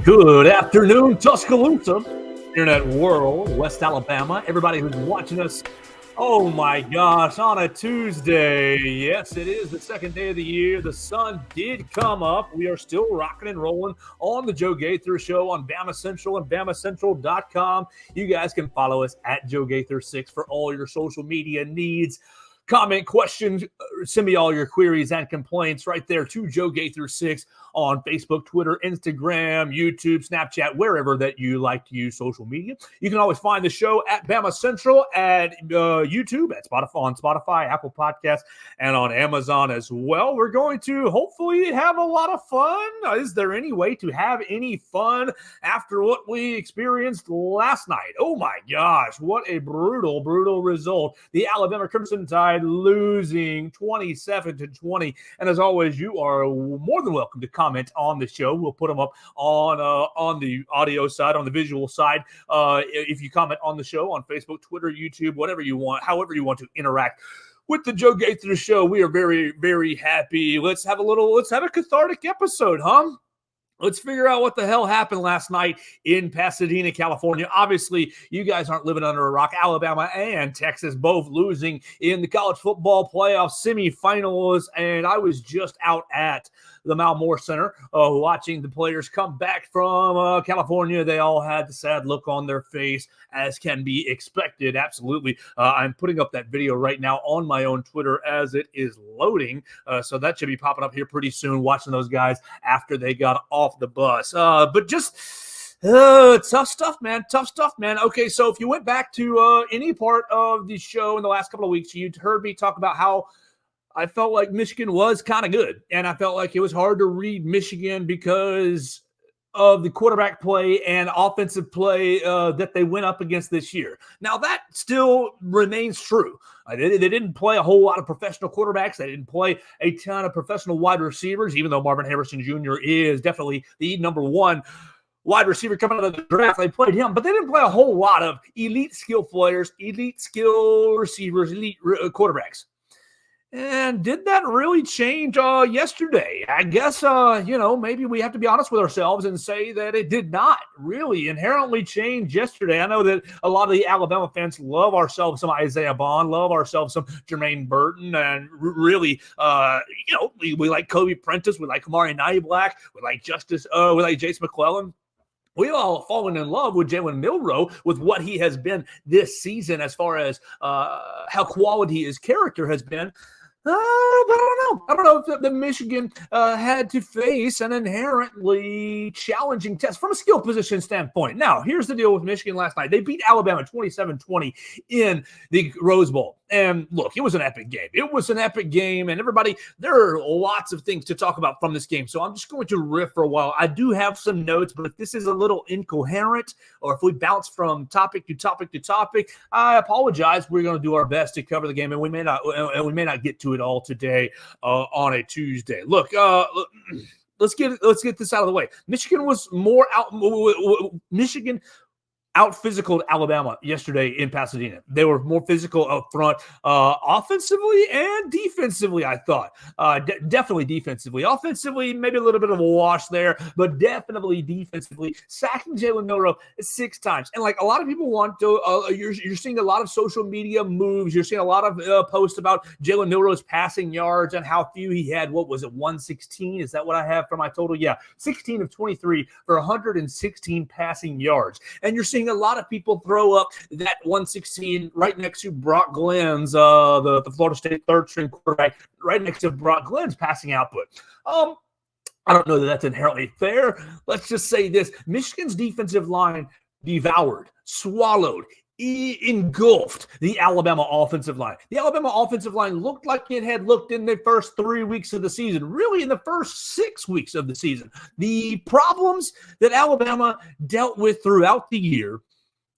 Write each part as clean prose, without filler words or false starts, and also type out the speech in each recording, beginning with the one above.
Good afternoon, Tuscaloosa, Internet World, West Alabama, everybody who's watching us. Oh my gosh, on a Tuesday. Yes, it is the second day of the year. The sun did come up. We are still rocking and rolling on the Joe Gaither Show on BamaCentral and BamaCentral.com. You guys can follow us at Joe Gaither6 for all your social media needs. Comment, questions, send me all your queries and complaints right there to Joe Gaither6 on Facebook, Twitter, Instagram, YouTube, Snapchat, wherever that you like to use social media. You can always find the show at BamaCentral, at YouTube, at Spotify, Apple Podcasts, and on Amazon as well. We're going to hopefully have a lot of fun. Is there any way to have any fun after what we experienced last night? Oh my gosh, what a brutal result. The Alabama Crimson Tide losing 27-20. And as always, you are more than welcome to comment on the show. We'll put them up on the audio side, on the visual side. If you comment on the show on Facebook, Twitter, YouTube, whatever you want, however you want to interact with the Joe Gaither Show, we are very, very happy. Let's have a cathartic episode, huh? Let's figure out what the hell happened last night in Pasadena, California. Obviously, you guys aren't living under a rock. Alabama and Texas both losing in the college football playoff semifinals. And I was just out at the Malmore Center watching the players come back from California. They all had the sad look on their face, as can be expected. Absolutely. I'm putting up that video right now on my own Twitter as it is loading. So that should be popping up here pretty soon, watching those guys after they got off the bus. But just tough stuff, man. Okay, so if you went back to any part of the show in the last couple of weeks, you'd heard me talk about how I felt like Michigan was kind of good, and I felt like it was hard to read Michigan because of the quarterback play and offensive play that they went up against this year. Now, that still remains true. They didn't play a whole lot of professional quarterbacks. They didn't play a ton of professional wide receivers, even though Marvin Harrison Jr. is definitely the number one wide receiver coming out of the draft. They played him, but they didn't play a whole lot of elite skill players, elite skill receivers, elite quarterbacks. And did that really change yesterday? I guess, maybe we have to be honest with ourselves and say that it did not really inherently change yesterday. I know that a lot of the Alabama fans love ourselves some Isaiah Bond, love ourselves some Jermaine Burton, and really, we like Kobe Prentice, we like Kamari Black, we like Jace McClellan. We've all fallen in love with Jalen Milroe, with what he has been this season as far as how quality his character has been. But I don't know if the Michigan had to face an inherently challenging test from a skill position standpoint. Now, here's the deal with Michigan last night. They beat Alabama 27-20 in the Rose Bowl. And look, it was an epic game. And everybody, there are lots of things to talk about from this game. So I'm just going to riff for a while. I do have some notes, but if this is a little incoherent, or if we bounce from topic to topic, I apologize. We're going to do our best to cover the game, and we may not get to it all today on a Tuesday. Look, let's get this out of the way. Michigan out-physicaled Alabama yesterday in Pasadena. They were more physical up front, offensively and defensively, I thought. Definitely defensively. Offensively, maybe a little bit of a wash there, but definitely defensively. Sacking Jalen Milroe 6 times. And like a lot of people want to, you're seeing a lot of social media moves. You're seeing a lot of posts about Jalen Milroe's passing yards and how few he had. What was it, 116? Is that what I have for my total? Yeah, 16 of 23 for 116 passing yards. And you're seeing a lot of people throw up that 116 right next to Brock Glenn's, the Florida State third-string quarterback, right next to Brock Glenn's passing output. I don't know that that's inherently fair. Let's just say this. Michigan's defensive line devoured, swallowed, engulfed the Alabama offensive line. The Alabama offensive line looked like it had looked in the first 3 weeks of the season, really in the first 6 weeks of the season. The problems that Alabama dealt with throughout the year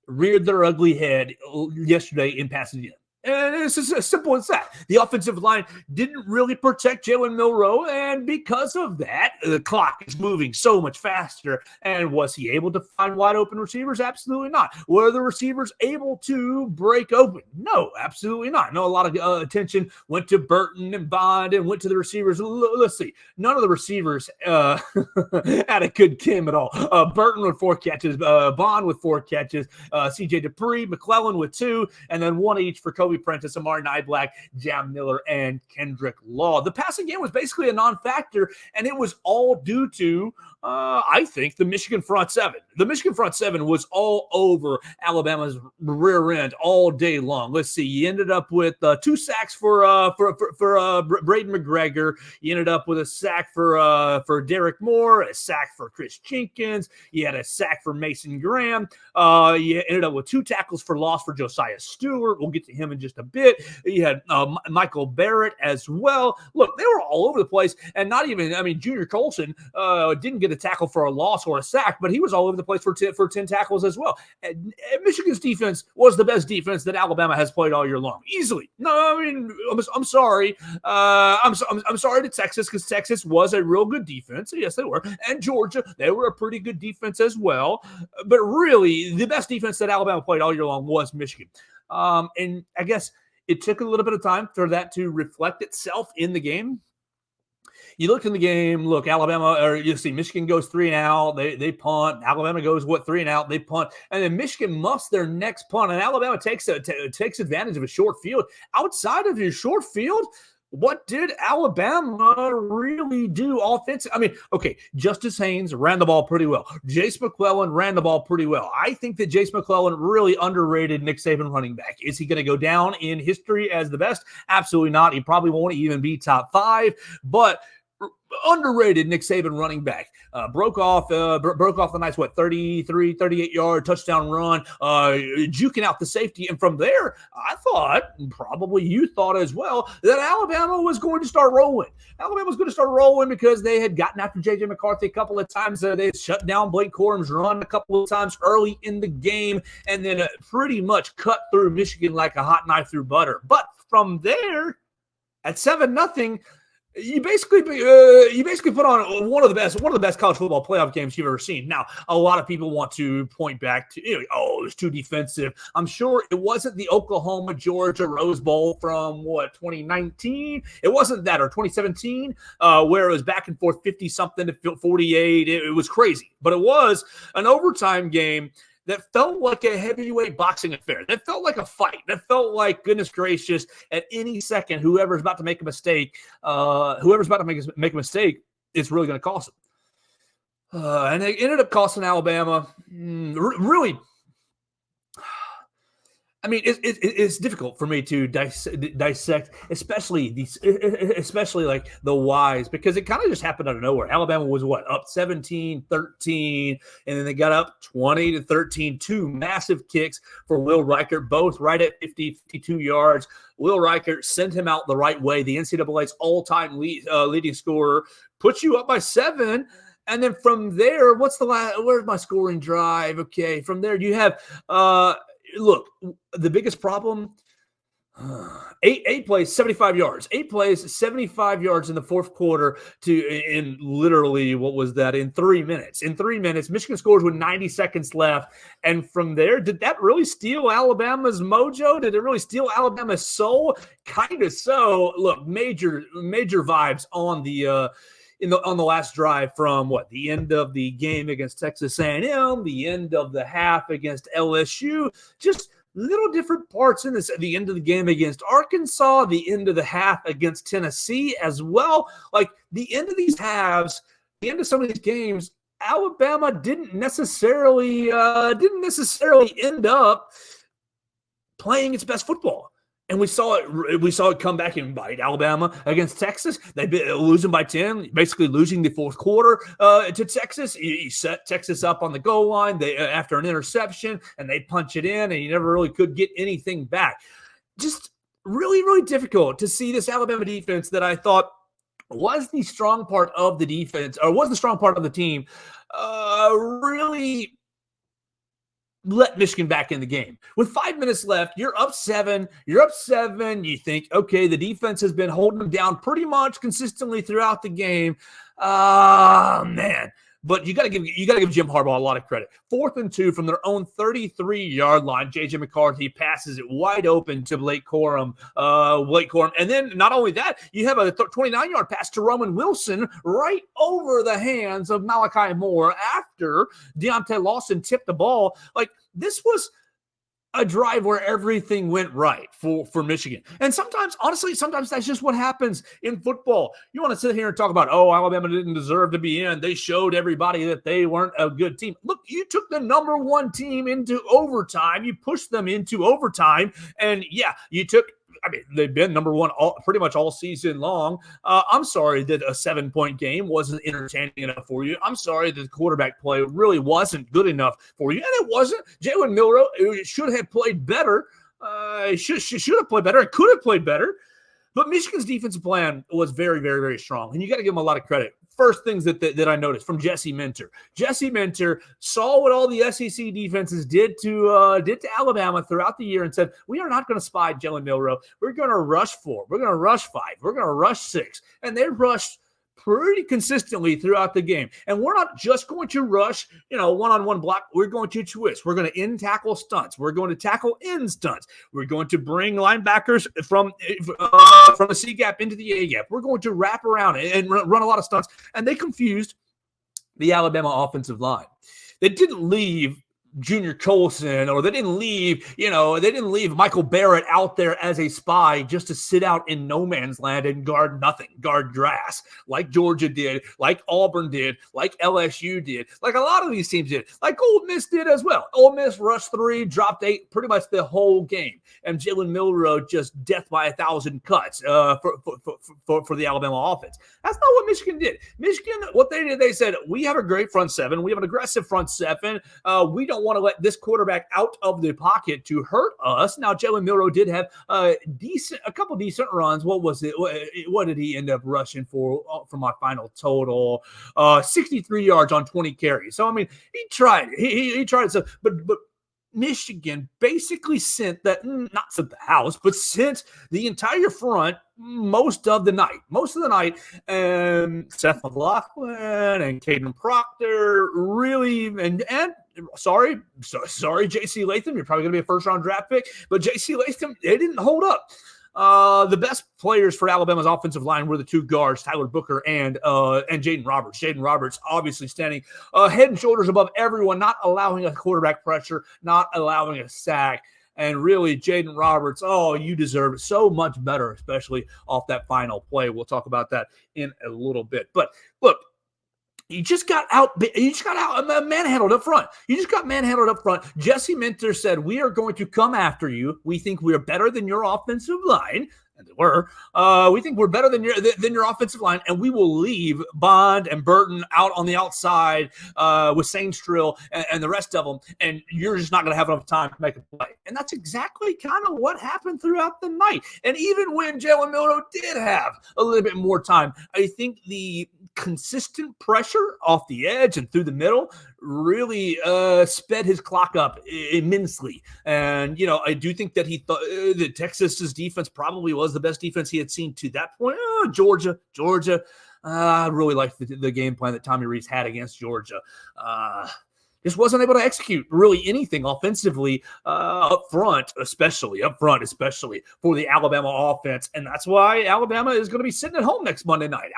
reared their ugly head yesterday in Pasadena. And it's just as simple as that. The offensive line didn't really protect Jalen Milroe, and because of that, the clock is moving so much faster. And was he able to find wide open receivers? Absolutely not. Were the receivers able to break open? No, absolutely not. No, a lot of attention went to Burton and Bond and went to the receivers. Let's see. None of the receivers had a good game at all. Burton with 4 catches, Bond with 4 catches, C.J. Dupree, McClellan with 2, and then 1 each for Kobe Prentice, Amari Niblack, Jam Miller, and Kendrick Law. The passing game was basically a non-factor, and it was all due to, I think, the Michigan front seven. The Michigan front seven was all over Alabama's rear end all day long. Let's see. You ended up with 2 sacks for Braden McGregor. You ended up with a sack for Derek Moore, a sack for Chris Jenkins. You had a sack for Mason Graham. You ended up with 2 tackles for loss for Josiah Stewart. We'll get to him in just a bit. You had Michael Barrett as well. Look, they were all over the place, and not even, I mean, Junior Colson didn't get a tackle for a loss or a sack, but he was all over the place for 10 tackles as well. And Michigan's defense was the best defense that Alabama has played all year long, easily. No, I mean, I'm sorry. I'm sorry to Texas, because Texas was a real good defense. Yes, they were. And Georgia, they were a pretty good defense as well. But really, the best defense that Alabama played all year long was Michigan. And I guess it took a little bit of time for that to reflect itself in the game. You look in the game, look, Alabama, or you see Michigan goes 3 and out. They punt. Alabama goes, 3 and out. They punt. And then Michigan muffs their next punt. And Alabama takes advantage of a short field. Outside of your short field, what did Alabama really do offensively? I mean, okay, Justice Haynes ran the ball pretty well. Jace McClellan ran the ball pretty well. I think that Jace McClellan really underrated Nick Saban running back. Is he going to go down in history as the best? Absolutely not. He probably won't even be top 5, but underrated Nick Saban running back. Broke off the nice, 38-yard touchdown run, juking out the safety. And from there, I thought, probably you thought as well, that Alabama was going to start rolling. Alabama was going to start rolling because they had gotten after J.J. McCarthy a couple of times. They had shut down Blake Corum's run a couple of times early in the game, and then pretty much cut through Michigan like a hot knife through butter. But from there, at 7-0, you basically put on one of the best college football playoff games you've ever seen. Now, a lot of people want to point back to, it was too defensive. I'm sure it wasn't the Oklahoma-Georgia Rose Bowl from 2019. It wasn't that, or 2017, where it was back and forth 50-something to 48. It was crazy, but it was an overtime game that felt like a heavyweight boxing affair. That felt like a fight. That felt like, goodness gracious, at any second, whoever's about to make a mistake, make a mistake, it's really going to cost them. And it ended up costing Alabama. Really, I mean, it's difficult for me to dissect, especially like the whys, because it kind of just happened out of nowhere. Alabama was up 17-13, and then they got up 20-13. 2 massive kicks for Will Reichert, both right at 52 yards. Will Reichert sent him out the right way. The NCAA's all-time leading scorer, puts you up by 7. And then from there, where's my scoring drive? Okay, from there you have look, the biggest problem, 8 plays, 75 yards. 8 plays, 75 yards in the fourth quarter in literally, what was that, in 3 minutes. In 3 minutes, Michigan scores with 90 seconds left. And from there, did that really steal Alabama's mojo? Did it really steal Alabama's soul? Kind of so. Look, major vibes on the on the last drive from the end of the game against Texas A&M, the end of the half against LSU, just little different parts in this. At the end of the game against Arkansas, the end of the half against Tennessee as well. Like the end of these halves, the end of some of these games, Alabama didn't necessarily end up playing its best football. And we saw it come back and bite Alabama against Texas. They losing by 10, basically losing the fourth quarter to Texas. He set Texas up on the goal line after an interception, and they punch it in, and he never really could get anything back. Just really, really difficult to see this Alabama defense that I thought was the strong part of the defense, or was the strong part of the team, really let Michigan back in the game. With 5 minutes left, you're up seven. You think, okay, the defense has been holding them down pretty much consistently throughout the game. Man. But you got to give Jim Harbaugh a lot of credit. 4th and 2 from their own 33-yard line. J.J. McCarthy passes it wide open to Blake Corm. And then not only that, you have a 29-yard pass to Roman Wilson right over the hands of Malachi Moore after Deontay Lawson tipped the ball. Like, this was a drive where everything went right for Michigan. And sometimes that's just what happens in football. You want to sit here and talk about, Alabama didn't deserve to be in. They showed everybody that they weren't a good team. Look, you took the number 1 team into overtime. You pushed them into overtime. And they've been number 1 pretty much all season long. I'm sorry that a 7-point game wasn't entertaining enough for you. I'm sorry that the quarterback play really wasn't good enough for you. And it wasn't. Jalen Milroe should have played better. Should have played better. It could have played better. But Michigan's defensive plan was very, very, very strong. And you got to give them a lot of credit. First things that I noticed from Jesse Minter. Jesse Minter saw what all the SEC defenses did to Alabama throughout the year and said, we are not going to spy Jalen Milroe. We're going to rush 4. We're going to rush 5. We're going to rush 6. And they rushed pretty consistently throughout the game. And we're not just going to rush, one-on-one block. We're going to twist. We're going to in tackle stunts. We're going to tackle in stunts. We're going to bring linebackers from the C gap into the A gap. We're going to wrap around and run a lot of stunts. And they confused the Alabama offensive line. They didn't leave Junior Colson, or they didn't leave Michael Barrett out there as a spy just to sit out in no man's land and guard nothing, guard grass, like Georgia did, like Auburn did, like LSU did, like a lot of these teams did, like Ole Miss did as well. Ole Miss rushed 3, dropped 8, pretty much the whole game, and Jalen Milroe just death by 1,000 cuts for the Alabama offense. That's not what Michigan did. Michigan, what they did, they said, we have a great front seven. We have an aggressive front seven. We don't want to let this quarterback out of the pocket to hurt us. Now, Jalen Milroe did have a couple decent runs. What was it? What did he end up rushing for my final total? 63 yards on 20 carries. So, I mean, he tried. He tried. So, but Michigan basically sent the entire front most of the night. And Seth McLaughlin and Caden Proctor really, and sorry, J.C. Latham, you're probably going to be a first-round draft pick, but J.C. Latham, they didn't hold up. The best players for Alabama's offensive line were the 2 guards, Tyler Booker and Jaden Roberts. Jaden Roberts obviously standing head and shoulders above everyone, not allowing a quarterback pressure, not allowing a sack. And really, Jaden Roberts, you deserve so much better, especially off that final play. We'll talk about that in a little bit. But look, you just got manhandled up front. Jesse Minter said, we are going to come after you. We think we are better than your offensive line. And they were. We think we're better than your offensive line, and we will leave Bond and Burton out on the outside with Sainstrill and the rest of them, and you're just not going to have enough time to make a play. And that's exactly kind of what happened throughout the night. And even when Jalen Milroe did have a little bit more time, I think the consistent pressure off the edge and through the middle really sped his clock up immensely. And, I do think that he thought that Texas's defense probably was the best defense he had seen to that point. Georgia. I really liked the game plan that Tommy Rees had against Georgia. Just wasn't able to execute really anything offensively up front, especially for the Alabama offense. And that's why Alabama is going to be sitting at home next Monday night.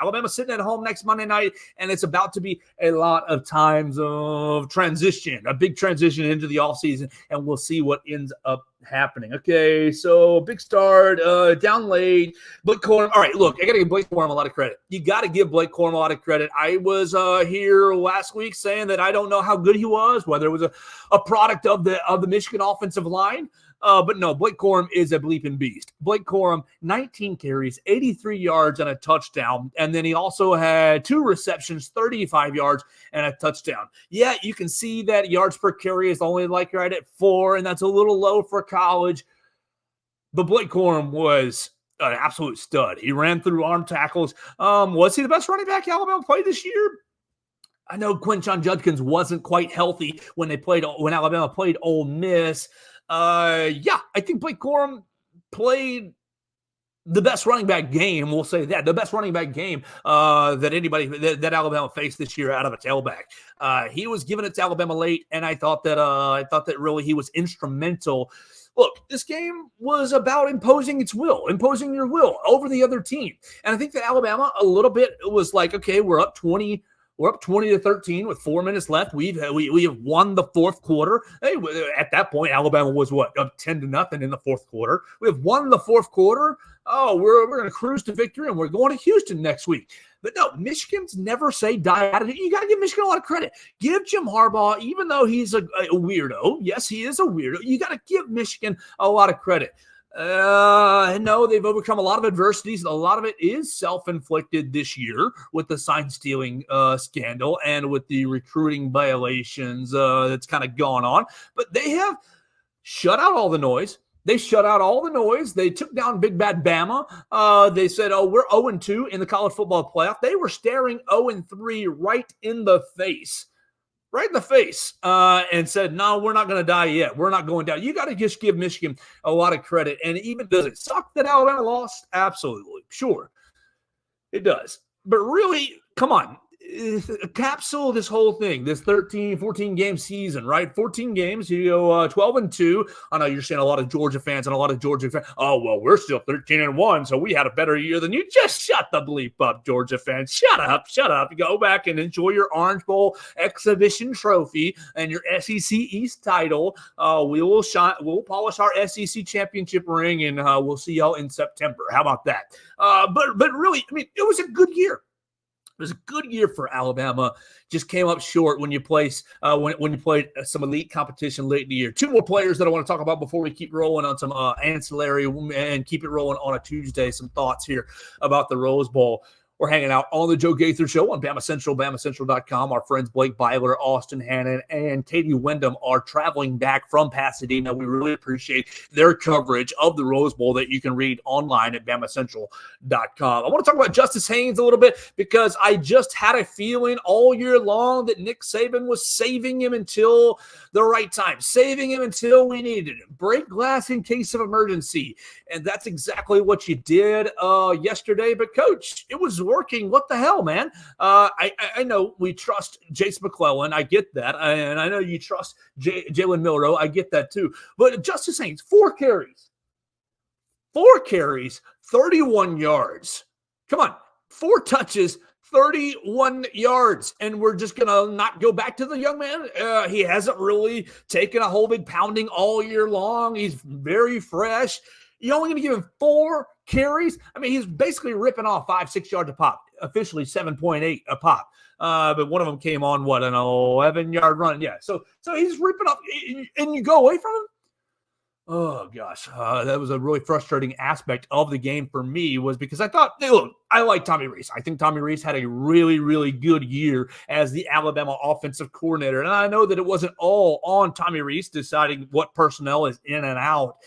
And it's about to be a lot of times of transition, a big transition into the offseason, and we'll see what ends up happening. Okay, so big start, down late. Blake Corm. All right, look, I got to give Blake Corm a lot of credit. You got to give Blake Corm a lot of credit. I was here last week saying that I don't know how good he was, whether it was a product of the Michigan offensive line. But no, Blake Corm is a bleeping beast. Blake Corm, 19 carries, 83 yards, and a touchdown. And then he also had 2 receptions, 35 yards, and a touchdown. Yeah, you can see that yards per carry is only right at 4, and that's a little low for college. But Blake Corm was an absolute stud. He ran through arm tackles. Was he the best running back Alabama played this year? I know Quinshon Judkins wasn't quite healthy when Alabama played Ole Miss. Yeah, I think Blake Corum played the best running back game. We'll say that the best running back game that Alabama faced this year out of a tailback. He was giving it to Alabama late, and I thought that really he was instrumental. Look, this game was about imposing your will over the other team. And I think that Alabama a little bit was like, okay, we're up 20 to 13 with 4 minutes left. We have won the fourth quarter. Hey, at that point, Alabama was up 10-0 in the fourth quarter. We have won the fourth quarter. Oh, we're going to cruise to victory, and we're going to Houston next week. But no, Michigan's never say die at it. You got to give Michigan a lot of credit. Give Jim Harbaugh, even though he's a weirdo. Yes, he is a weirdo. You got to give Michigan a lot of credit. No, they've overcome a lot of adversities. A lot of it is self-inflicted this year with the sign stealing scandal and with the recruiting violations that's kind of gone on. But they have shut out all the noise. They shut out all the noise. They took down Big Bad Bama. They said, oh, we're 0-2 in the college football playoff. They were staring 0-3 right in the face. And said, no, we're not going to die yet. We're not going down. You got to just give Michigan a lot of credit. And even does it suck that Alabama lost? Absolutely. Sure. It does. But really, come on. Capsule this whole thing, this 14 game season, right? 14 games, you go 12-2. I know you're seeing a lot of Georgia fans. Oh, well, we're still 13-1, so we had a better year than you. Just shut the bleep up, Georgia fans. Shut up. Go back and enjoy your Orange Bowl exhibition trophy and your SEC East title. We'll polish our SEC championship ring, and we'll see y'all in September. How about that? But really, I mean, it was a good year. It was a good year for Alabama. Just came up short when you played some elite competition late in the year. Two more players that I want to talk about before we keep rolling on some ancillary and keep it rolling on a Tuesday. Some thoughts here about the Rose Bowl. We're hanging out on the Joe Gaither Show on BamaCentral, BamaCentral.com. Our friends Blake Byler, Austin Hannon, and Katie Wyndham are traveling back from Pasadena. We really appreciate their coverage of the Rose Bowl that you can read online at BamaCentral.com. I want to talk about Justice Haynes a little bit because I just had a feeling all year long that Nick Saban was saving him until the right time, saving him until we needed him. Break glass in case of emergency. And that's exactly what you did yesterday. But, Coach, it was working. What the hell, man? I know we trust Jace McClellan. I get that. And I know you trust Jalen Milroe. I get that too. But Justice Haynes, 4 carries, 31 yards. Come on, 4 touches, 31 yards. And we're just going to not go back to the young man. He hasn't really taken a whole big pounding all year long. He's very fresh. You're only going to give him 4 carries? I mean, he's basically ripping off 5-6 yards a pop, officially 7.8 a pop. But one of them came on, an 11-yard run? Yeah, so he's ripping off, and you go away from him? Oh, gosh. That was a really frustrating aspect of the game for me was because I thought, look, I like Tommy Rees. I think Tommy Rees had a really, really good year as the Alabama offensive coordinator. And I know that it wasn't all on Tommy Rees deciding what personnel is in and out.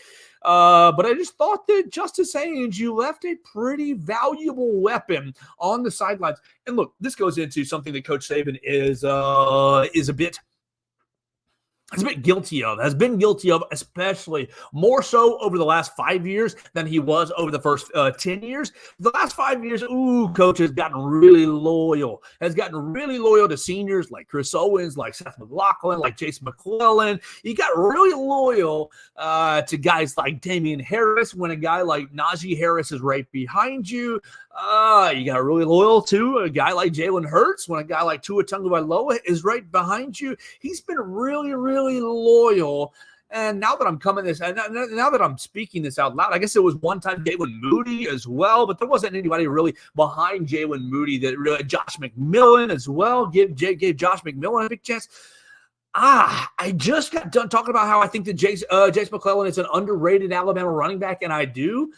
But I just thought that Justice Haynes, you left a pretty valuable weapon on the sidelines. And look, this goes into something that Coach Saban is a bit guilty of, has been guilty of, especially more so over the last 5 years than he was over the first 10 years. The last 5 years, Coach has gotten really loyal to seniors like Chris Owens, like Seth McLaughlin, like Jason McClellan. He got really loyal to guys like Damian Harris when a guy like Najee Harris is right behind you. You got really loyal to a guy like Jalen Hurts when a guy like Tua Tagovailoa is right behind you. He's been really, really loyal. And now that I'm speaking this out loud, I guess it was one time Jalen Moody as well, but there wasn't anybody really behind Jalen Moody that really. Josh McMillan as well gave Josh McMillan a big chance. I just got done talking about how I think that Jace McClellan is an underrated Alabama running back, and I do.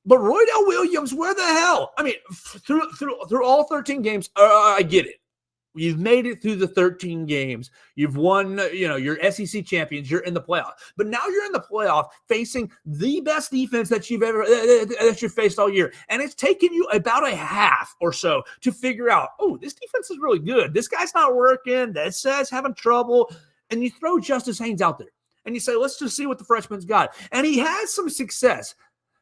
But Roydell Williams, where the hell? I mean, through all 13 games, I get it. You've made it through the 13 games. You've won, your SEC champions. You're in the playoff. But now you're in the playoff facing the best defense that you've faced all year. And it's taken you about a half or so to figure out, oh, this defense is really good. This guy's not working. This guy's having trouble. And you throw Justice Haynes out there. And you say, let's just see what the freshman's got. And he has some success.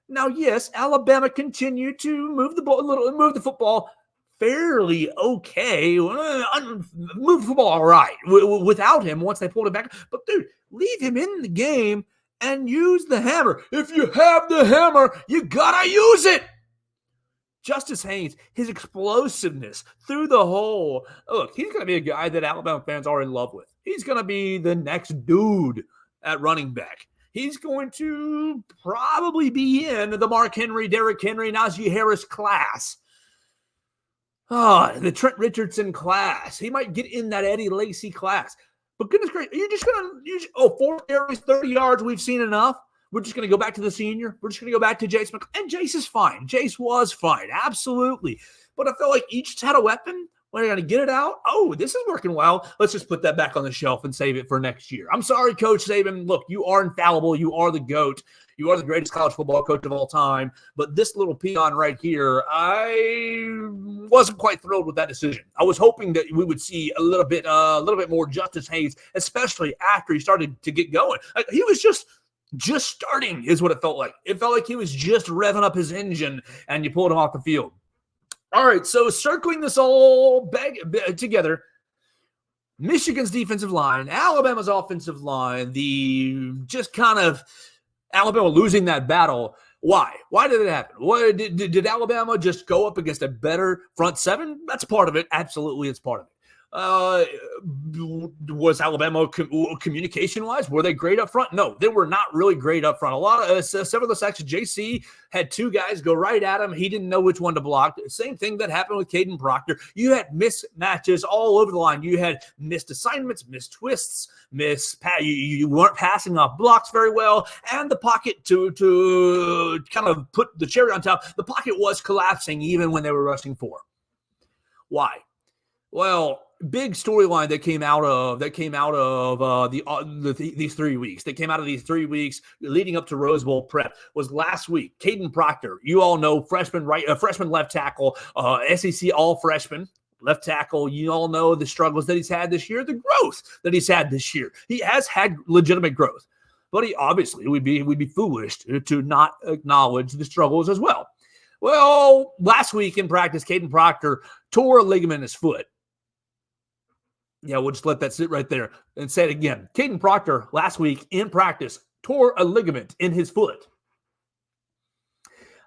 Now, yes, Alabama continued to move the football fairly okay. Move the football all right without him once they pulled it back. But, dude, leave him in the game and use the hammer. If you have the hammer, you got to use it. Justice Haynes, his explosiveness through the hole. Look, he's going to be a guy that Alabama fans are in love with. He's going to be the next dude at running back. He's going to probably be in the Mark Henry, Derrick Henry, Najee Harris class. The Trent Richardson class. He might get in that Eddie Lacy class. But goodness gracious, you're just going to, 4 carries, 30 yards, we've seen enough. We're just going to go back to the senior. We're just going to go back to Jace McClellan. And Jace is fine. Jace was fine. Absolutely. But I feel like each had a weapon. When they're going to get it out, oh, this is working well. Let's just put that back on the shelf and save it for next year. I'm sorry, Coach Saban. Look, you are infallible. You are the GOAT. You are the greatest college football coach of all time. But this little peon right here, I wasn't quite thrilled with that decision. I was hoping that we would see a little bit more Justice Haynes, especially after he started to get going. He was just starting is what it felt like. It felt like he was just revving up his engine, and you pulled him off the field. All right, so circling this all together, Michigan's defensive line, Alabama's offensive line, the just kind of Alabama losing that battle. Why? Why did it happen? Why did Alabama just go up against a better front seven? That's part of it. Absolutely, it's part of it. Was Alabama communication-wise, were they great up front? No, they were not really great up front. A lot of several of the sacks, JC had 2 guys go right at him. He didn't know which one to block. Same thing that happened with Caden Proctor. You had mismatches all over the line. You had missed assignments, missed twists, you weren't passing off blocks very well, and the pocket to kind of put the cherry on top, the pocket was collapsing even when they were rushing 4. Why? Well, big storyline that came out of these 3 weeks. That came out of these 3 weeks leading up to Rose Bowl prep was last week. Caden Proctor, you all know, freshman left tackle, SEC all freshman left tackle. You all know the struggles that he's had this year, the growth that he's had this year. He has had legitimate growth, but he obviously would be foolish to not acknowledge the struggles as well. Well, last week in practice, Caden Proctor tore a ligament in his foot. Yeah, we'll just let that sit right there and say it again. Caden Proctor last week in practice tore a ligament in his foot.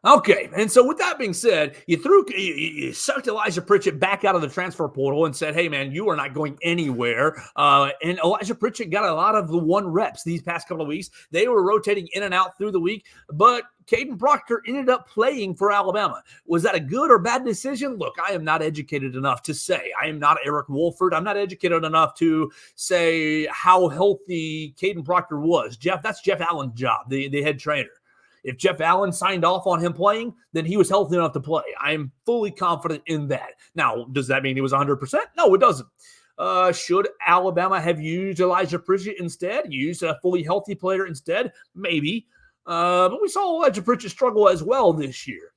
Okay, and so with that being said, you sucked Elijah Pritchett back out of the transfer portal and said, hey, man, you are not going anywhere. And Elijah Pritchett got a lot of the 1 reps these past couple of weeks. They were rotating in and out through the week, but Caden Proctor ended up playing for Alabama. Was that a good or bad decision? Look, I am not educated enough to say. I am not Eric Wolford. I'm not educated enough to say how healthy Caden Proctor was. That's Jeff Allen's job, the head trainer. If Jeff Allen signed off on him playing, then he was healthy enough to play. I am fully confident in that. Now, does that mean he was 100%? No, it doesn't. Should Alabama have used Elijah Pritchett instead? Use a fully healthy player instead? Maybe. But we saw Elijah Pritchett struggle as well this year.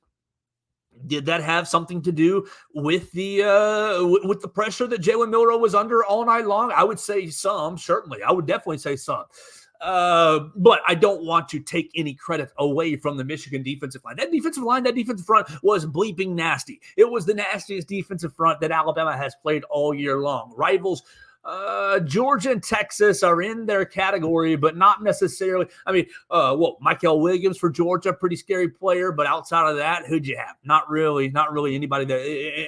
Did that have something to do with the pressure that Jalen Milroe was under all night long? I would say some, certainly. I would definitely say some. But I don't want to take any credit away from the Michigan defensive line. That defensive front was bleeping nasty. It was the nastiest defensive front that Alabama has played all year long. Rivals, Georgia and Texas are in their category, but not necessarily. I mean, Michael Williams for Georgia, pretty scary player, but outside of that, who'd you have? Not really anybody there.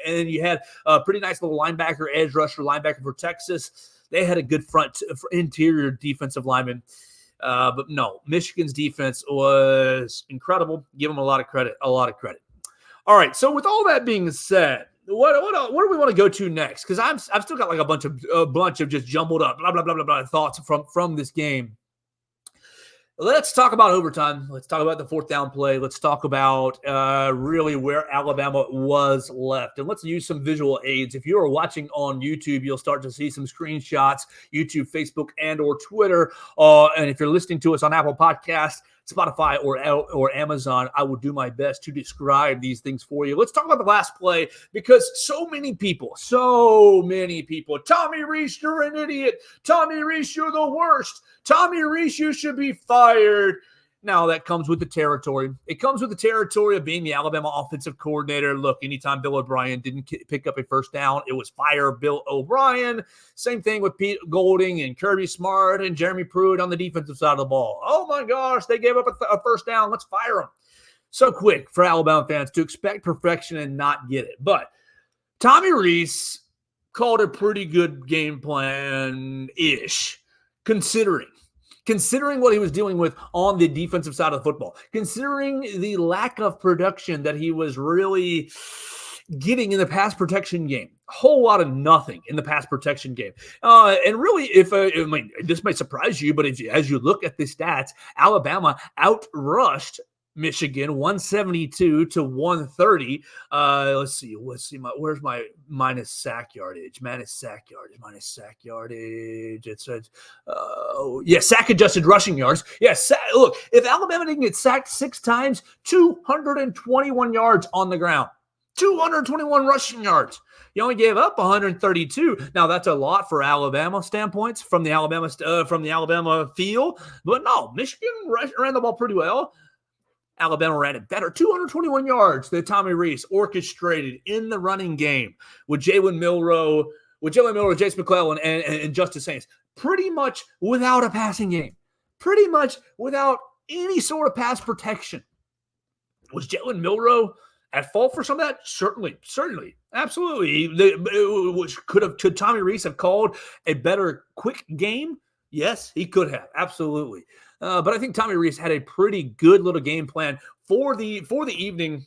And then you had a pretty nice little linebacker, edge rusher linebacker for Texas. They had a good front interior defensive lineman. But no, Michigan's defense was incredible. Give them a lot of credit. All right. So with all that being said, what do we want to go to next? Because I've still got like a bunch of just jumbled up blah blah blah blah blah thoughts from this game. Let's talk about overtime. Let's talk about the fourth down play. Let's talk about really where Alabama was left. And let's use some visual aids. If you are watching on YouTube, you'll start to see some screenshots, YouTube, Facebook, and or Twitter. And if you're listening to us on Apple Podcasts, Spotify, or Amazon, I will do my best to describe these things for you. Let's talk about the last play because so many people, Tommy Rees, you're an idiot. Tommy Rees, you're the worst. Tommy Rees, you should be fired. Now, that comes with the territory. It comes with the territory of being the Alabama offensive coordinator. Look, anytime Bill O'Brien didn't pick up a first down, it was fire Bill O'Brien. Same thing with Pete Golding and Kirby Smart and Jeremy Pruitt on the defensive side of the ball. Oh, my gosh, they gave up a first down. Let's fire them. So quick for Alabama fans to expect perfection and not get it. But Tommy Rees called a pretty good game plan-ish, considering what he was dealing with on the defensive side of the football, considering the lack of production that he was really getting in the pass protection game. A whole lot of nothing in the pass protection game. And really, this might surprise you, but as you look at the stats, Alabama outrushed Michigan 172 to 130. Let's see. Where's my minus sack yardage? Minus sack yardage. It says, sack adjusted rushing yards. Look, if Alabama didn't get sacked 6 times, 221 yards on the ground, 221 rushing yards. You only gave up 132. Now that's a lot for Alabama standpoints from the Alabama field, but no, Michigan ran the ball pretty well. Alabama ran it better. 221 yards that Tommy Rees orchestrated in the running game with Jalen Milroe, Jace McClellan, and Justice Haynes. Pretty much without a passing game. Pretty much without any sort of pass protection. Was Jalen Milroe at fault for some of that? Certainly. Absolutely. Could Tommy Rees have called a better quick game? Yes, he could have. Absolutely. But I think Tommy Rees had a pretty good little game plan for the evening.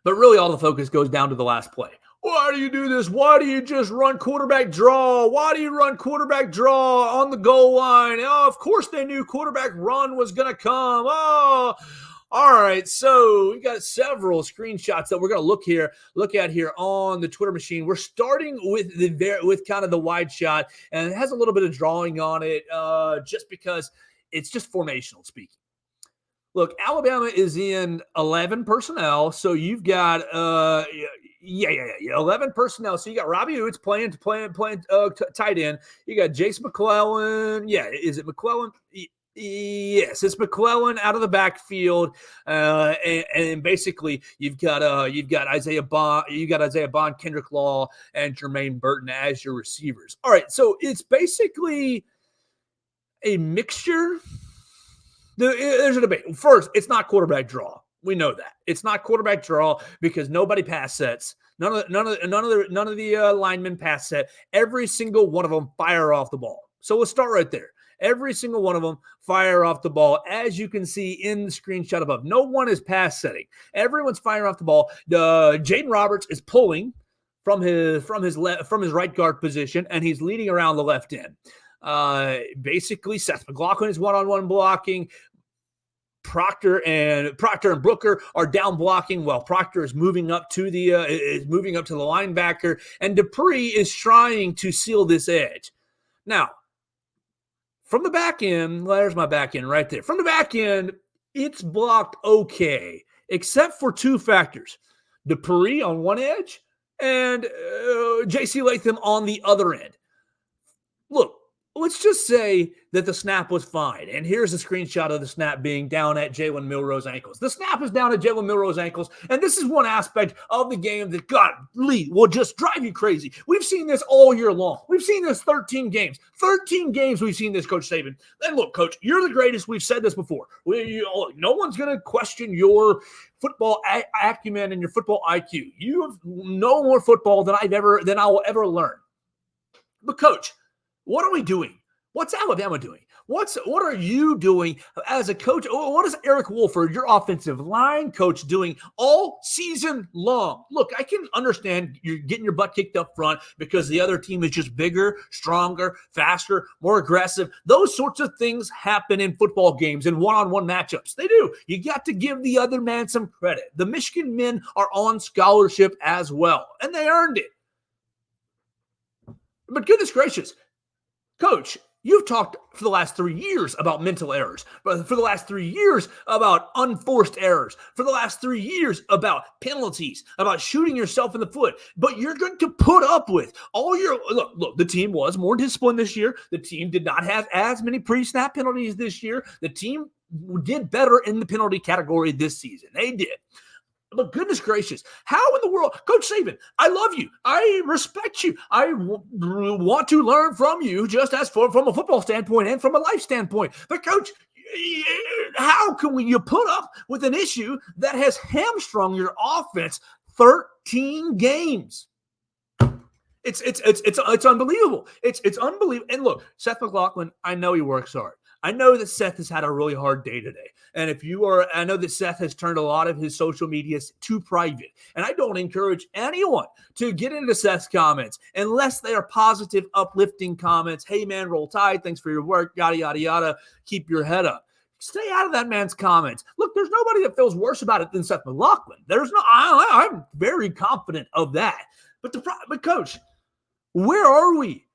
But really all the focus goes down to the last play. Why do you do this? Why do you just run quarterback draw? Why do you run quarterback draw on the goal line? Oh, of course they knew quarterback run was going to come. Oh, all right. So we got several screenshots that we're going to look at here on the Twitter machine. We're starting with kind of the wide shot, and it has a little bit of drawing on it just because it's just formational speaking. Look, Alabama is in 11 personnel, so you've got 11 personnel. So you got Robbie Oots playing tight end. You got Jace McClellan. Yeah, is it McClellan? Yes, it's McClellan out of the backfield, and basically you've got Isaiah Bond, Kendrick Law, and Jermaine Burton as your receivers. All right, so it's basically a mixture. There's a debate. First, it's not quarterback draw. We know that it's not quarterback draw because nobody pass sets. None of the linemen pass set. Every single one of them fire off the ball. So let's start right there. Every single one of them fire off the ball, as you can see in the screenshot above. No one is pass setting. Everyone's firing off the ball. Jaden Roberts is pulling from his right guard position, and he's leading around the left end. Basically, Seth McLaughlin is one-on-one blocking. Proctor and Brooker are down blocking while Proctor is moving up to the linebacker, and Dupree is trying to seal this edge. Now, from the back end, there's my back end right there. From the back end, it's blocked okay, except for 2 factors: Dupree on one edge and J.C. Latham on the other end. Look, let's just say that the snap was fine. And here's a screenshot of the snap being down at Jalen Milroe's ankles. The snap is down at Jalen Milroe's ankles. And this is one aspect of the game that, golly, will just drive you crazy. We've seen this all year long. We've seen this 13 games. 13 games we've seen this, Coach Saban. And look, Coach, you're the greatest. We've said this before. No one's going to question your football acumen and your football IQ. You have no more football than I will ever learn. But, Coach, what are we doing? What's Alabama doing? What are you doing as a coach? What is Eric Wolford, your offensive line coach, doing all season long? Look, I can understand you're getting your butt kicked up front because the other team is just bigger, stronger, faster, more aggressive. Those sorts of things happen in football games and one-on-one matchups. They do. You got to give the other man some credit. The Michigan men are on scholarship as well, and they earned it. But goodness gracious, Coach, you've talked for the last 3 years about mental errors, but for the last 3 years about unforced errors, for the last 3 years about penalties, about shooting yourself in the foot. But you're going to put up with all your look. The team was more disciplined this year. The team did not have as many pre-snap penalties this year. The team did better in the penalty category this season. They did. But goodness gracious, how in the world, Coach Saban, I love you. I respect you. I want to learn from you just as from a football standpoint and from a life standpoint. But Coach, how can you put up with an issue that has hamstrung your offense 13 games? It's unbelievable. It's unbelievable. And look, Seth McLaughlin, I know he works hard. I know that Seth has had a really hard day today. And I know that Seth has turned a lot of his social medias to private. And I don't encourage anyone to get into Seth's comments unless they are positive, uplifting comments. Hey, man, roll tide. Thanks for your work. Yada, yada, yada. Keep your head up. Stay out of that man's comments. Look, there's nobody that feels worse about it than Seth McLaughlin. I'm very confident of that. But Coach, where are we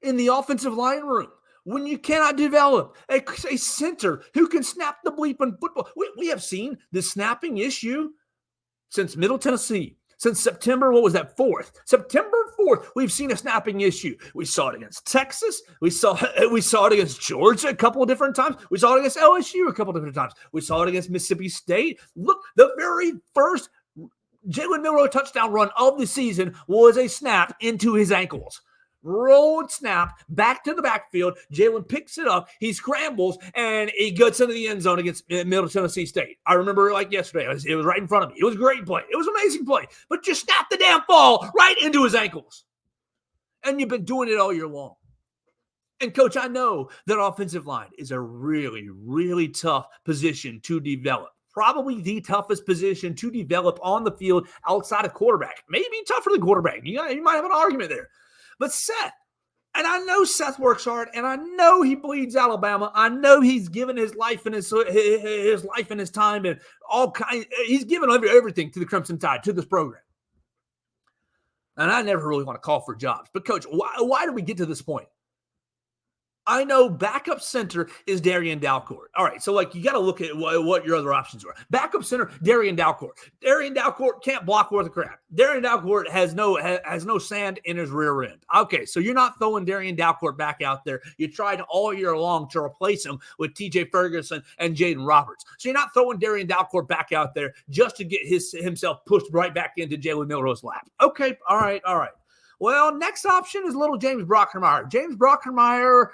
in the offensive line room when you cannot develop a center who can snap the bleeping football? We have seen this snapping issue since Middle Tennessee. Since September, 4th? September 4th, we've seen a snapping issue. We saw it against Texas. We saw it against Georgia a couple of different times. We saw it against LSU a couple of different times. We saw it against Mississippi State. Look, the very first Jalen Milroe touchdown run of the season was a snap into his ankles. Rolled snap back to the backfield. Jalen picks it up. He scrambles, and he gets into the end zone against Middle Tennessee State. I remember it like yesterday. It was right in front of me. It was a great play. It was an amazing play. But you snapped the damn ball right into his ankles. And you've been doing it all year long. And, Coach, I know that offensive line is a really, really tough position to develop. Probably the toughest position to develop on the field outside of quarterback. Maybe tougher than quarterback. You might have an argument there. But Seth, and I know Seth works hard, and I know he bleeds Alabama. I know he's given his life and his life and his time and all kinds. He's given everything to the Crimson Tide, to this program. And I never really want to call for jobs. But, Coach, why did we get to this point? I know backup center is Darian Dalcourt. All right, so you got to look at what your other options are. Backup center, Darian Dalcourt. Darian Dalcourt can't block worth a crap. Darian Dalcourt has no sand in his rear end. Okay, so you're not throwing Darian Dalcourt back out there. You tried all year long to replace him with TJ Ferguson and Jaden Roberts. So you're not throwing Darian Dalcourt back out there just to get himself pushed right back into Jalen Milroe's lap. Okay, all right. Well, next option is little James Brockermeyer. James Brockermeyer,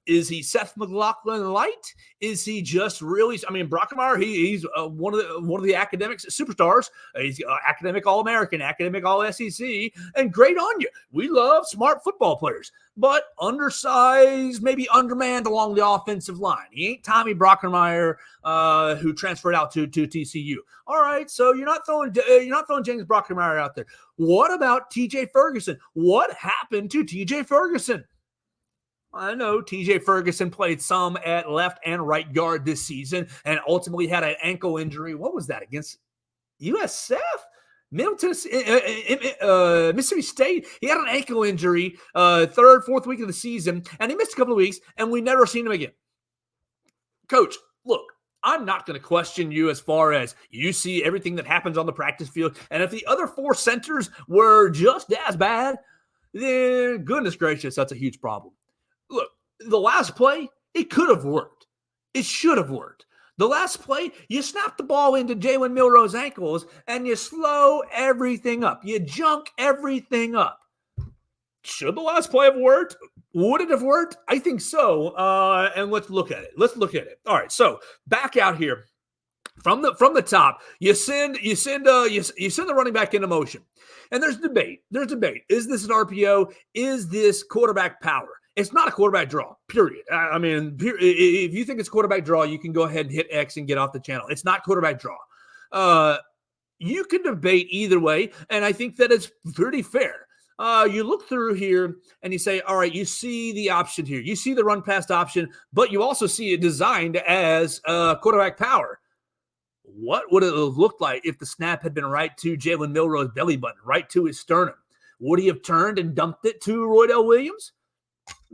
is he Seth McLaughlin light? Is he just really? I mean, Brockermeyer, he's one of the academics superstars. He's academic All-American, academic All-SEC, and great on you. We love smart football players, but undersized, maybe undermanned along the offensive line. He ain't Tommy Brockermeyer, who transferred out to TCU. All right, so you're not throwing James Brockermeyer out there. What about TJ Ferguson? What happened to TJ Ferguson? I know TJ Ferguson played some at left and right guard this season and ultimately had an ankle injury. What was that, against USF? Middle Tennessee, Mississippi State. He had an ankle injury, third, fourth week of the season, and he missed a couple of weeks, and we never seen him again. Coach, look, I'm not going to question you as far as you see everything that happens on the practice field, and if the other four centers were just as bad, then goodness gracious, that's a huge problem. Look, the last play, it could have worked. It should have worked. The last play, you snap the ball into Jalen Milroe's ankles and you slow everything up. You junk everything up. Should the last play have worked? Would it have worked? I think so. And let's look at it. All right, so back out here. From the top, you send the running back into motion. And there's debate. Is this an RPO? Is this quarterback power? It's not a quarterback draw, period. I mean, if you think it's quarterback draw, you can go ahead and hit X and get off the channel. It's not quarterback draw. You can debate either way, and I think that it's pretty fair. You look through here and you say, all right, you see the option here. You see the run past option, but you also see it designed as quarterback power. What would it have looked like if the snap had been right to Jalen Milroe's belly button, right to his sternum? Would he have turned and dumped it to Roydell Williams?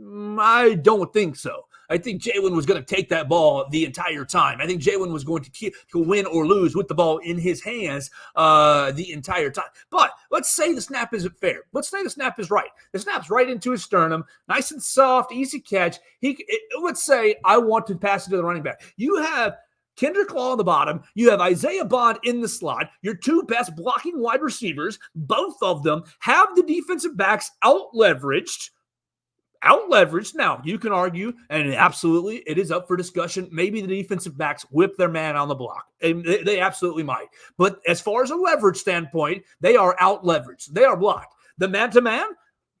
I don't think so. I think Jalen was going to take that ball the entire time. I think Jalen was going to win or lose with the ball in his hands the entire time. But let's say the snap isn't fair. Let's say the snap is right. The snap's right into his sternum, nice and soft, easy catch. Let's say I want to pass it to the running back. You have Kendrick Law on the bottom. You have Isaiah Bond in the slot. Your two best blocking wide receivers, both of them have the defensive backs out-leveraged. Now, you can argue, and absolutely, it is up for discussion. Maybe the defensive backs whip their man on the block. And they absolutely might. But as far as a leverage standpoint, they are out-leveraged. They are blocked. The man-to-man,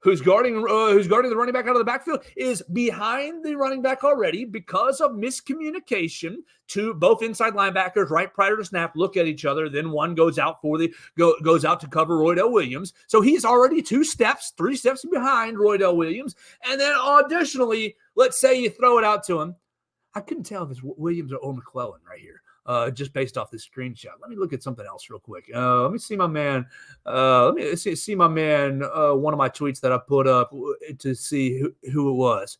who's guarding the running back out of the backfield, is behind the running back already because of miscommunication to both inside linebackers right prior to snap, look at each other, then one goes out to cover Roydell Williams. So he's already 3 steps behind Roydell Williams. And then additionally, let's say you throw it out to him. I couldn't tell if it's Williams or McClellan right here. Just based off this screenshot. Let me look at something else real quick. Let me see my man. Let me see my man. One of my tweets that I put up to see who it was.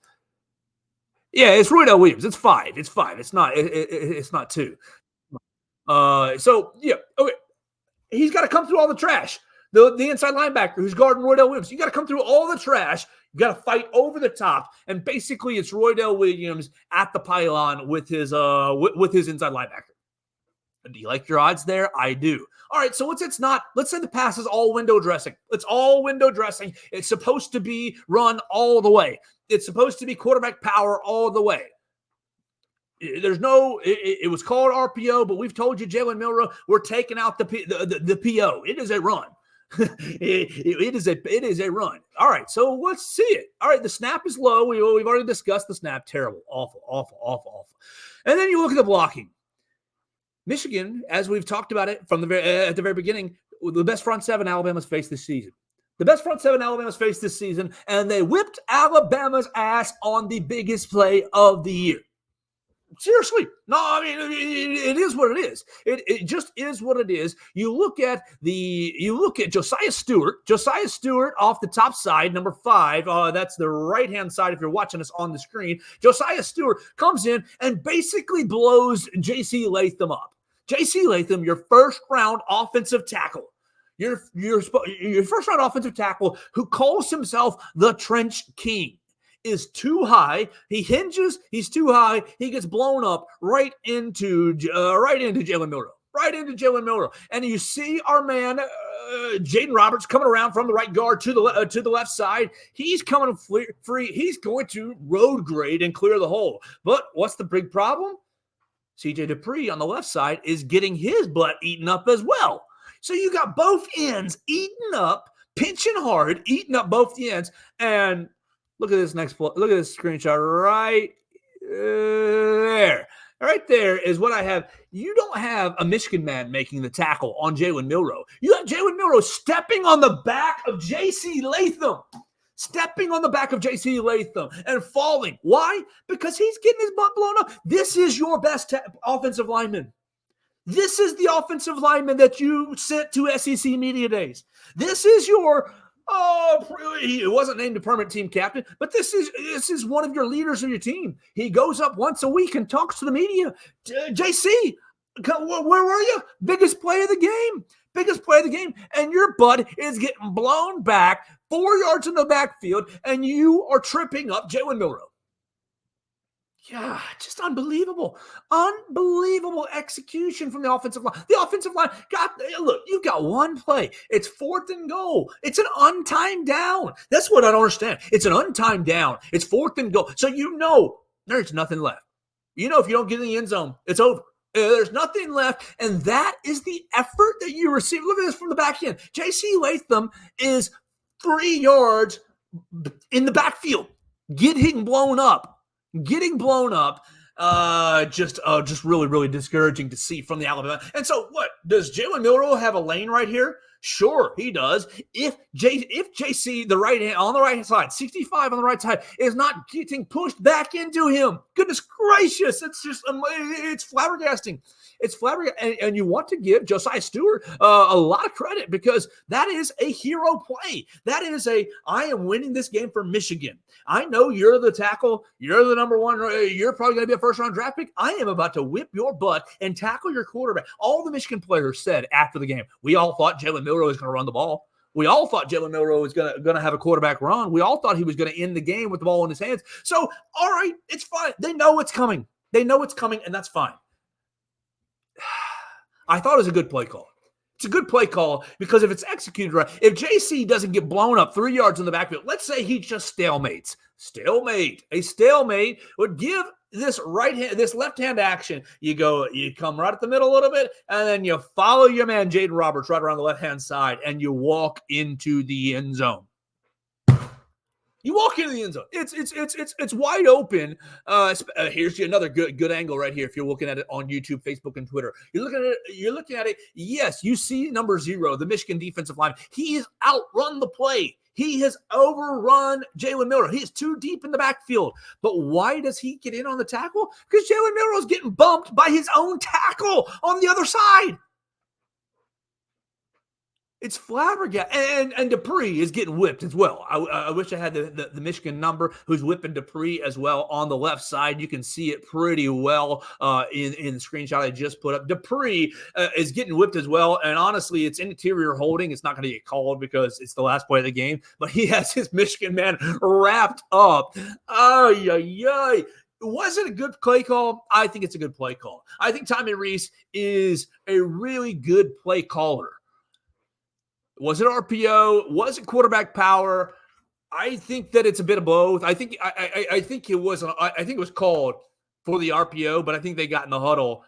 Yeah, it's Roydell Williams. It's 5. It's 5. It's not. It's not 2. So yeah. Okay. He's got to come through all the trash. The inside linebacker who's guarding Roydell Williams. You got to come through all the trash. You got to fight over the top, and basically it's Roydell Williams at the pylon with his inside linebacker. Do you like your odds there? I do. All right, so let's say the pass is all window dressing. It's all window dressing. It's supposed to be run all the way. It's supposed to be quarterback power all the way. There's no, it was called RPO, but we've told you, Jalen Milroe, we're taking out the PO. It is a run. It is a run. All right, so let's see it. All right, the snap is low. We've already discussed the snap. Terrible, awful. And then you look at the blocking. Michigan, as we've talked about it from at the very beginning, the best front seven Alabama's faced this season. The best front seven Alabama's faced this season, and they whipped Alabama's ass on the biggest play of the year. Seriously. No, I mean, it is what it is. It just is what it is. You look at Josiah Stewart off the top side, number 5. That's the right-hand side if you're watching us on the screen. Josiah Stewart comes in and basically blows J.C. Latham up. J.C. Latham, your first-round offensive tackle. Your first-round offensive tackle who calls himself the Trench King is too high. He hinges. He's too high. He gets blown up right into Jalen Milroe. Right into Jalen Milroe. And you see our man, Jaden Roberts, coming around from the right guard to the left side. He's coming free. He's going to road grade and clear the hole. But what's the big problem? CJ Dupree on the left side is getting his butt eaten up as well. So you got both ends eaten up, pinching hard, eating up both ends. And look at this look at this screenshot right there. Right there is what I have. You don't have a Michigan man making the tackle on Jalen Milroe. You have Jalen Milroe stepping on the back of J.C. Latham. Stepping on the back of J.C. Latham and falling. Why? Because he's getting his butt blown up. This is your best offensive lineman. This is the offensive lineman that you sent to SEC Media Days. This is your, he wasn't named a permanent team captain, but this is one of your leaders of your team. He goes up once a week and talks to the media. JC, where were you? Biggest play of the game. Biggest play of the game. And your butt is getting blown back 4 yards in the backfield, and you are tripping up Jalen Milroe. Yeah, just unbelievable. Unbelievable execution from the offensive line. The offensive line you've got one play. It's 4th and goal. It's an untimed down. That's what I don't understand. It's an untimed down. It's 4th and goal. So you know there's nothing left. You know if you don't get in the end zone, it's over. There's nothing left, and that is the effort that you receive. Look at this from the back end. J.C. Latham is 3 yards in the backfield. getting blown up. Just really, really discouraging to see from the Alabama. And so what? Does Jalen Milroe have a lane right here? Sure, he does. If JC, the right hand on the right side, 65 on the right side, is not getting pushed back into him, goodness gracious, it's flabbergasting. It's flabbergasting, and you want to give Josiah Stewart a lot of credit because that is a hero play. That is I am winning this game for Michigan. I know you're the tackle. You're the number one. You're probably going to be a first-round draft pick. I am about to whip your butt and tackle your quarterback. All the Michigan players said after the game, we all thought Jalen Milroe was going to run the ball. We all thought Jalen Milroe was going to have a quarterback run. We all thought he was going to end the game with the ball in his hands. So, all right, it's fine. They know it's coming. And that's fine. I thought it was a good play call. It's a good play call because if it's executed right, if JC doesn't get blown up 3 yards in the backfield, let's say he just stalemates. A stalemate would give this left hand action. You come right at the middle a little bit, and then you follow your man Jaden Roberts right around the left hand side, and you walk into the end zone. You walk into the end zone. It's wide open. Here's another good angle right here. If you're looking at it on YouTube, Facebook, and Twitter, you're looking at it. Yes, you see number 0, the Michigan defensive lineman. He has outrun the play. He has overrun Jalen Milroe. He is too deep in the backfield. But why does he get in on the tackle? Because Jalen Milroe is getting bumped by his own tackle on the other side. It's flabbergasting. And Dupree is getting whipped as well. I wish I had the Michigan number who's whipping Dupree as well on the left side. You can see it pretty well in the screenshot I just put up. Dupree is getting whipped as well. And honestly, it's interior holding. It's not going to get called because it's the last play of the game. But he has his Michigan man wrapped up. Was it a good play call? I think it's a good play call. I think Tommy Rees is a really good play caller. Was it RPO? Was it quarterback power? I think that it's a bit of both. I think it was called for the RPO, but I think they got in the huddle.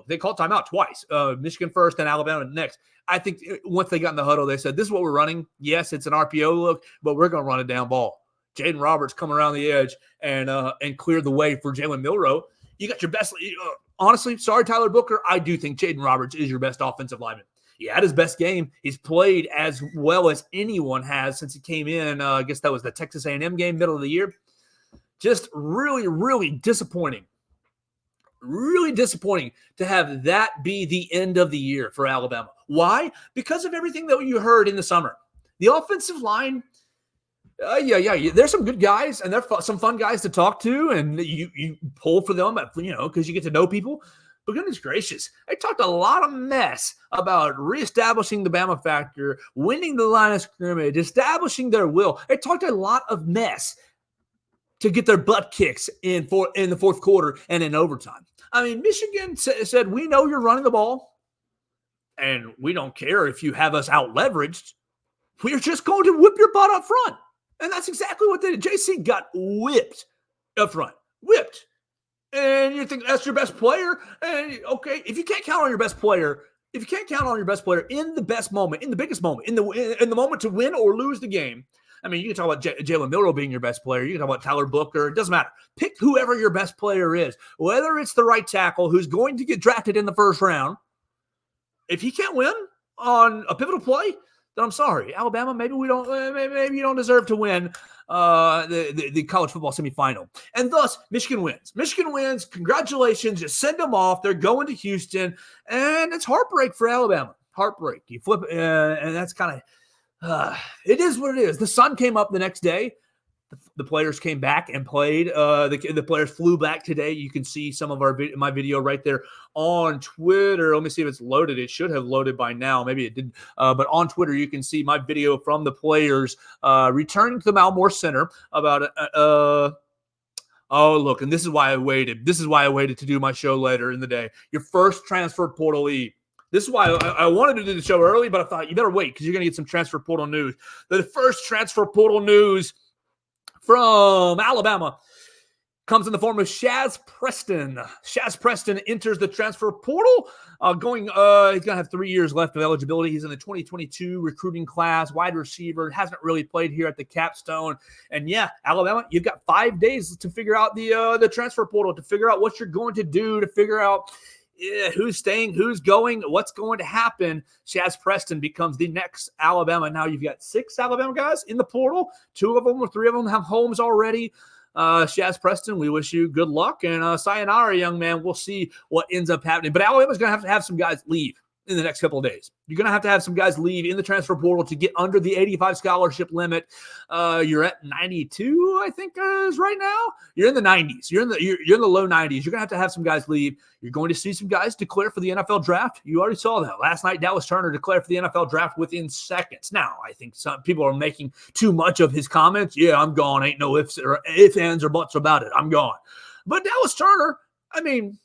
They called timeout twice. Michigan first and Alabama next. I think once they got in the huddle, they said, "This is what we're running. Yes, it's an RPO look, but we're going to run a down ball." Jaden Roberts coming around the edge and cleared the way for Jalen Milroe. You got your best. Honestly, sorry, Tyler Booker. I do think Jaden Roberts is your best offensive lineman. He had his best game. He's played as well as anyone has since he came in. I guess that was the Texas A&M game, middle of the year. Just really, really disappointing. Really disappointing to have that be the end of the year for Alabama. Why? Because of everything that you heard in the summer. The offensive line, there's some good guys, and they're some fun guys to talk to, and you pull for them, because you get to know people. But goodness gracious, I talked a lot of mess about reestablishing the Bama factor, winning the line of scrimmage, establishing their will. I talked a lot of mess to get their butt kicks in the fourth quarter and in overtime. I mean, Michigan said, we know you're running the ball, and we don't care if you have us out-leveraged. We're just going to whip your butt up front. And that's exactly what they did. JC got whipped up front. Whipped. And you think that's your best player? And okay, if you can't count on your best player, in the best moment, in the biggest moment, in the moment to win or lose the game, I mean, you can talk about Jalen Milroe being your best player. You can talk about Tyler Booker. It doesn't matter. Pick whoever your best player is, whether it's the right tackle who's going to get drafted in the first round. If he can't win on a pivotal play, then I'm sorry, Alabama. Maybe you don't deserve to win the college football semifinal. And thus, Michigan wins. Michigan wins. Congratulations. Just send them off. They're going to Houston. And it's heartbreak for Alabama. Heartbreak. You flip and that's kind of it is what it is. The sun came up the next day. The players came back and played. The players flew back today. You can see some of my video right there on Twitter. Let me see if it's loaded. It should have loaded by now. Maybe it didn't. But on Twitter, you can see my video from the players returning to the Malmore Center about oh, look, and this is why I waited. This is why I waited to do my show later in the day. Your first transfer portal lead. This is why I wanted to do the show early, but I thought you better wait because you're going to get some transfer portal news. The first transfer portal news from Alabama comes in the form of Shaz Preston. Shaz Preston enters the transfer portal. He's going to have 3 years left of eligibility. He's in the 2022 recruiting class, wide receiver, hasn't really played here at the Capstone. And yeah, Alabama, you've got 5 days to figure out the transfer portal, to figure out what you're going to do, to figure out who's staying, who's going, what's going to happen. Shaz Preston becomes the next Alabama. Now you've got 6 Alabama guys in the portal. 2 of them or 3 of them have homes already. Shaz Preston, we wish you good luck, and sayonara, young man. We'll see what ends up happening. But Alabama's going to have some guys leave in the next couple of days. You're going to have some guys leave in the transfer portal to get under the 85 scholarship limit. You're at 92, I think is right now. You're in the 90s. You're in the low 90s. You're going to have some guys leave. You're going to see some guys declare for the NFL draft. You already saw that. Last night, Dallas Turner declared for the NFL draft within seconds. Now, I think some people are making too much of his comments. Yeah, I'm gone. Ain't no ifs, ands, or buts about it. I'm gone. But Dallas Turner, I mean,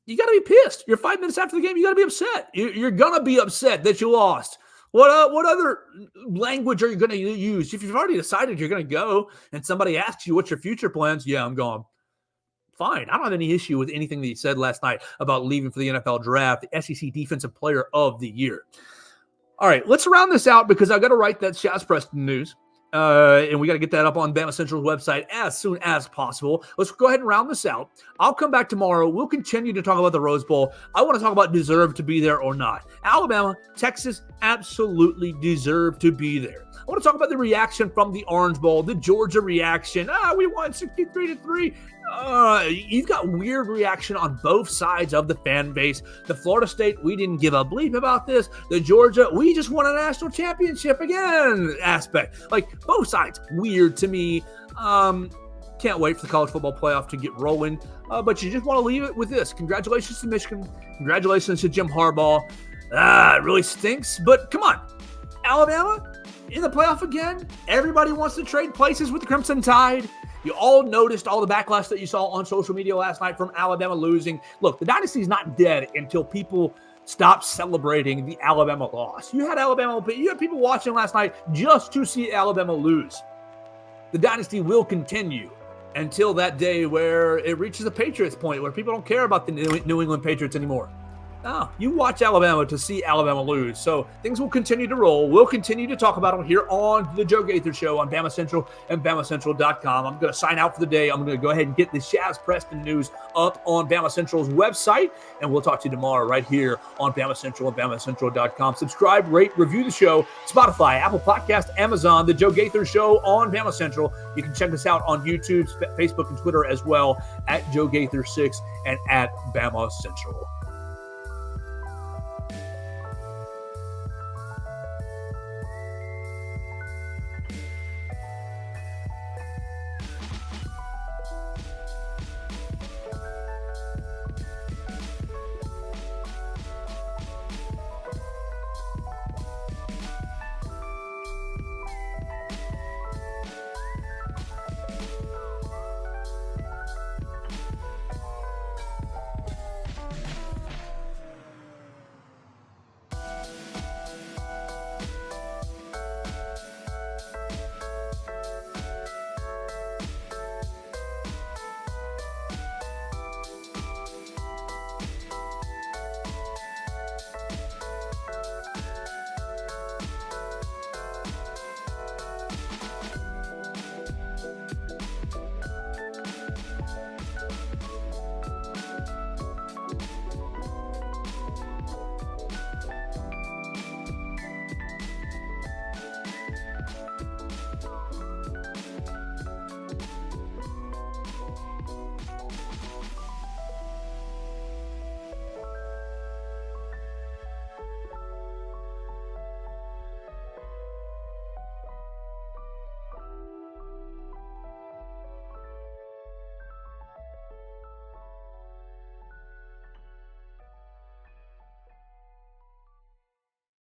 you got to be pissed. You're 5 minutes after the game. You got to be upset. You're going to be upset that you lost. What other language are you going to use? If you've already decided you're going to go and somebody asks you what's your future plans, yeah, I'm gone. Fine. I don't have any issue with anything that you said last night about leaving for the NFL draft, the SEC Defensive Player of the Year. All right, let's round this out because I've got to write that Shaz Preston news. And we got to get that up on BamaCentral's website as soon as possible. Let's go ahead and round this out. I'll come back tomorrow. We'll continue to talk about the Rose Bowl. I want to talk about deserve to be there or not. Alabama, Texas absolutely deserve to be there. I want to talk about the reaction from the Orange Bowl, the Georgia reaction. We won 63-3. You've got weird reaction on both sides of the fan base. The Florida State, we didn't give a bleep about this. The Georgia, we just won a national championship again aspect. Like, both sides, weird to me. Can't wait for the college football playoff to get rolling. But you just want to leave it with this. Congratulations to Michigan. Congratulations to Jim Harbaugh. It really stinks, but come on. Alabama in the playoff again. Everybody wants to trade places with the Crimson Tide. You all noticed all the backlash that you saw on social media last night from Alabama losing. Look, the dynasty is not dead until people stop celebrating the Alabama loss. You had people watching last night just to see Alabama lose. The dynasty will continue until that day where it reaches a Patriots point where people don't care about the New England Patriots anymore. No, you watch Alabama to see Alabama lose. So things will continue to roll. We'll continue to talk about them here on the Joe Gaither Show on BamaCentral and BamaCentral.com. I'm going to sign out for the day. I'm going to go ahead and get the Shaz Preston news up on BamaCentral's website, and we'll talk to you tomorrow right here on BamaCentral and BamaCentral.com. Subscribe, rate, review the show, Spotify, Apple Podcast, Amazon, the Joe Gaither Show on BamaCentral. You can check us out on YouTube, Facebook, and Twitter as well at Joe Gaither 6 and at BamaCentral.